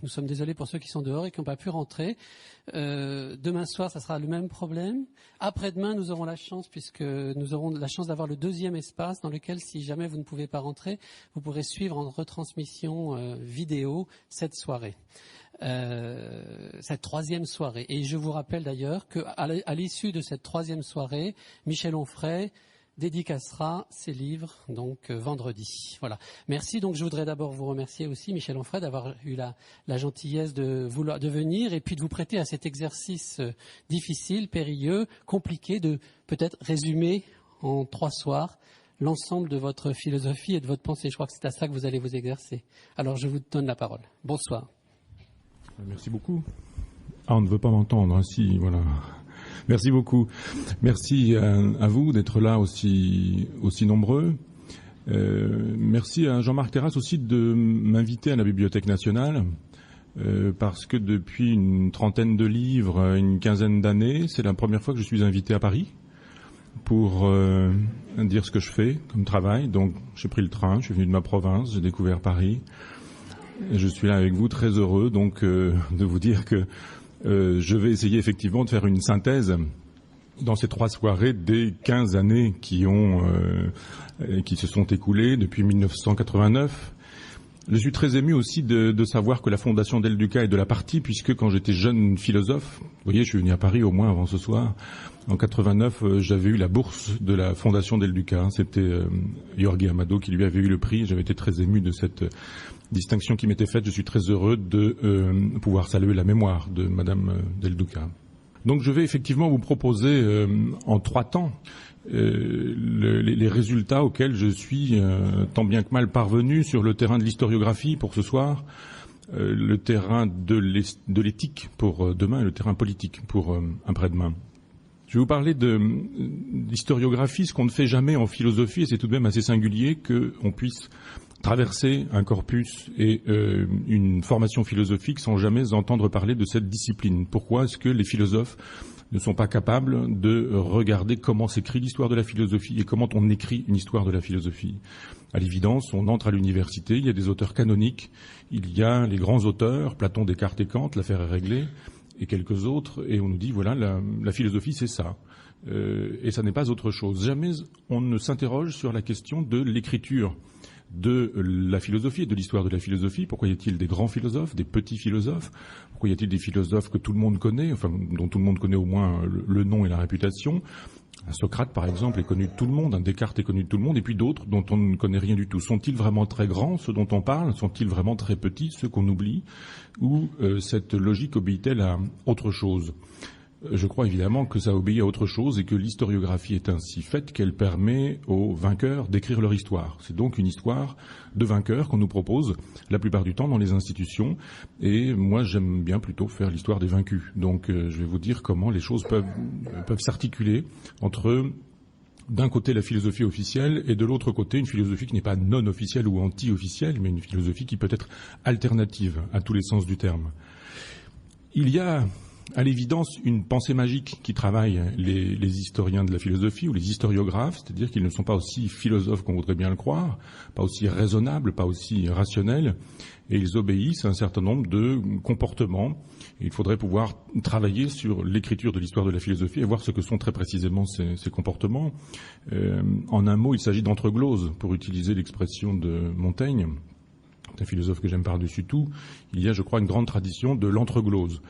nous sommes désolés pour ceux qui sont dehors et qui n'ont pas pu rentrer. Demain soir, ça sera le même problème. Après-demain, nous aurons la chance, puisque nous aurons la chance d'avoir le deuxième espace dans lequel, si jamais vous ne pouvez pas rentrer, vous pourrez suivre en retransmission vidéo cette soirée. Cette troisième soirée. Et je vous rappelle d'ailleurs qu'à l'issue de cette troisième soirée, Michel Onfray dédicacera ses livres, donc vendredi. Voilà. Merci. Donc je voudrais d'abord vous remercier aussi, Michel Onfray, d'avoir eu la gentillesse de venir et puis de vous prêter à cet exercice difficile, périlleux, compliqué, de peut-être résumer en 3 soirs l'ensemble de votre philosophie et de votre pensée. Je crois que c'est à ça que vous allez vous exercer. Alors je vous donne la parole. Bonsoir. Merci beaucoup. Ah, on ne veut pas m'entendre, ainsi, voilà. Merci beaucoup. Merci à vous d'être là aussi nombreux. Merci à Jean-Marc Terrasse aussi de m'inviter à la Bibliothèque nationale, parce que depuis une trentaine de livres, une quinzaine d'années, c'est la première fois que je suis invité à Paris pour dire ce que je fais comme travail. Donc j'ai pris le train, je suis venu de ma province, j'ai découvert Paris. Et je suis là avec vous, très heureux donc de vous dire que je vais essayer effectivement de faire une synthèse dans ces 3 soirées des 15 années qui se sont écoulées depuis 1989. Je suis très ému aussi de savoir que la Fondation Del Duca est de la partie, puisque quand j'étais jeune philosophe, vous voyez, je suis venu à Paris au moins avant ce soir, en 89, j'avais eu la bourse de la Fondation Del Duca. C'était Jorge Amado qui lui avait eu le prix. J'avais été très ému de cette distinction qui m'était faite. Je suis très heureux de pouvoir saluer la mémoire de Madame Del Duca. Donc je vais effectivement vous proposer en 3 temps les résultats auxquels je suis tant bien que mal parvenu sur le terrain de l'historiographie pour ce soir, le terrain de l'éthique pour demain et le terrain politique pour après-demain. Je vais vous parler d'historiographie, ce qu'on ne fait jamais en philosophie, et c'est tout de même assez singulier qu'on puisse traverser un corpus et une formation philosophique sans jamais entendre parler de cette discipline. Pourquoi est-ce que les philosophes ne sont pas capables de regarder comment s'écrit l'histoire de la philosophie et comment on écrit une histoire de la philosophie? À l'évidence, on entre à l'université, il y a des auteurs canoniques, il y a les grands auteurs, Platon, Descartes et Kant, l'affaire est réglée, et quelques autres, et on nous dit, voilà, la philosophie c'est ça. Et ça n'est pas autre chose. Jamais on ne s'interroge sur la question de l'écriture de la philosophie et de l'histoire de la philosophie. Pourquoi y a-t-il des grands philosophes, des petits philosophes? Pourquoi y a-t-il des philosophes que tout le monde connaît, enfin dont tout le monde connaît au moins le nom et la réputation? Un Socrate, par exemple, est connu de tout le monde, un Descartes est connu de tout le monde, et puis d'autres dont on ne connaît rien du tout. Sont-ils vraiment très grands, ceux dont on parle? Sont-ils vraiment très petits, ceux qu'on oublie? Ou cette logique obéit-elle à autre chose? Je crois évidemment que ça obéit à autre chose et que l'historiographie est ainsi faite qu'elle permet aux vainqueurs d'écrire leur histoire. C'est donc une histoire de vainqueurs qu'on nous propose la plupart du temps dans les institutions, et moi j'aime bien plutôt faire l'histoire des vaincus. Donc je vais vous dire comment les choses peuvent s'articuler entre d'un côté la philosophie officielle et de l'autre côté une philosophie qui n'est pas non officielle ou anti-officielle, mais une philosophie qui peut être alternative à tous les sens du terme. Il y a à l'évidence une pensée magique qui travaille les historiens de la philosophie ou les historiographes, c'est-à-dire qu'ils ne sont pas aussi philosophes qu'on voudrait bien le croire, pas aussi raisonnables, pas aussi rationnels, et ils obéissent à un certain nombre de comportements. Et il faudrait pouvoir travailler sur l'écriture de l'histoire de la philosophie et voir ce que sont très précisément ces comportements. En un mot, il s'agit d'entreglose, pour utiliser l'expression de Montaigne. C'est un philosophe que j'aime par-dessus tout. Il y a, je crois, une grande tradition de l'entreglose.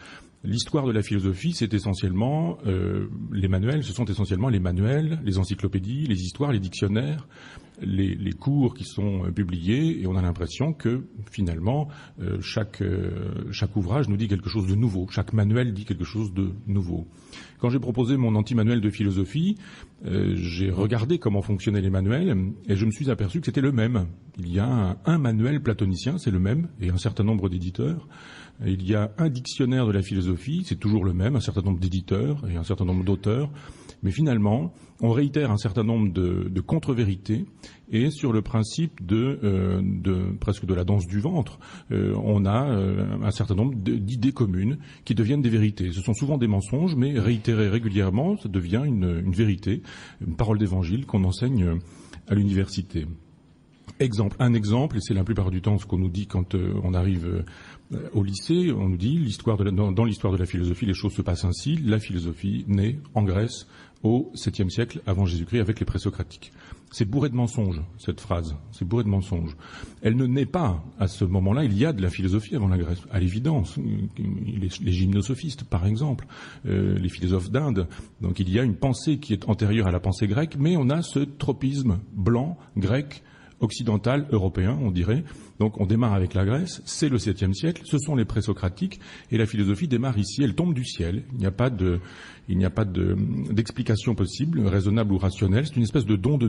L'histoire de la philosophie, c'est essentiellement les manuels, ce sont essentiellement les manuels, les encyclopédies, les histoires, les dictionnaires, les cours qui sont publiés, et on a l'impression que finalement chaque ouvrage nous dit quelque chose de nouveau, chaque manuel dit quelque chose de nouveau. Quand j'ai proposé mon anti-manuel de philosophie, j'ai regardé comment fonctionnaient les manuels et je me suis aperçu que c'était le même. Il y a un manuel platonicien, c'est le même, et un certain nombre d'éditeurs. Il y a un dictionnaire de la philosophie, c'est toujours le même, un certain nombre d'éditeurs et un certain nombre d'auteurs. Mais finalement, on réitère un certain nombre de contre-vérités, et sur le principe presque de la danse du ventre, on a un certain nombre d'idées communes qui deviennent des vérités. Ce sont souvent des mensonges, mais réitérés régulièrement, ça devient une vérité, une parole d'évangile qu'on enseigne à l'université. Un exemple, et c'est la plupart du temps ce qu'on nous dit quand on arrive au lycée, on nous dit dans l'histoire de la philosophie, les choses se passent ainsi. La philosophie naît en Grèce au 7e siècle avant Jésus-Christ avec les présocratiques. C'est bourré de mensonges, cette phrase. C'est bourré de mensonges. Elle ne naît pas à ce moment-là. Il y a de la philosophie avant la Grèce, à l'évidence. Les gymnosophistes, par exemple, les philosophes d'Inde. Donc il y a une pensée qui est antérieure à la pensée grecque, mais on a ce tropisme blanc, grec, occidental, européen, on dirait. Donc on démarre avec la Grèce, c'est le 7e siècle, ce sont les présocratiques, et la philosophie démarre ici, elle tombe du ciel. Il n'y a pas d'explication possible, raisonnable ou rationnelle, c'est une espèce de don de Dieu.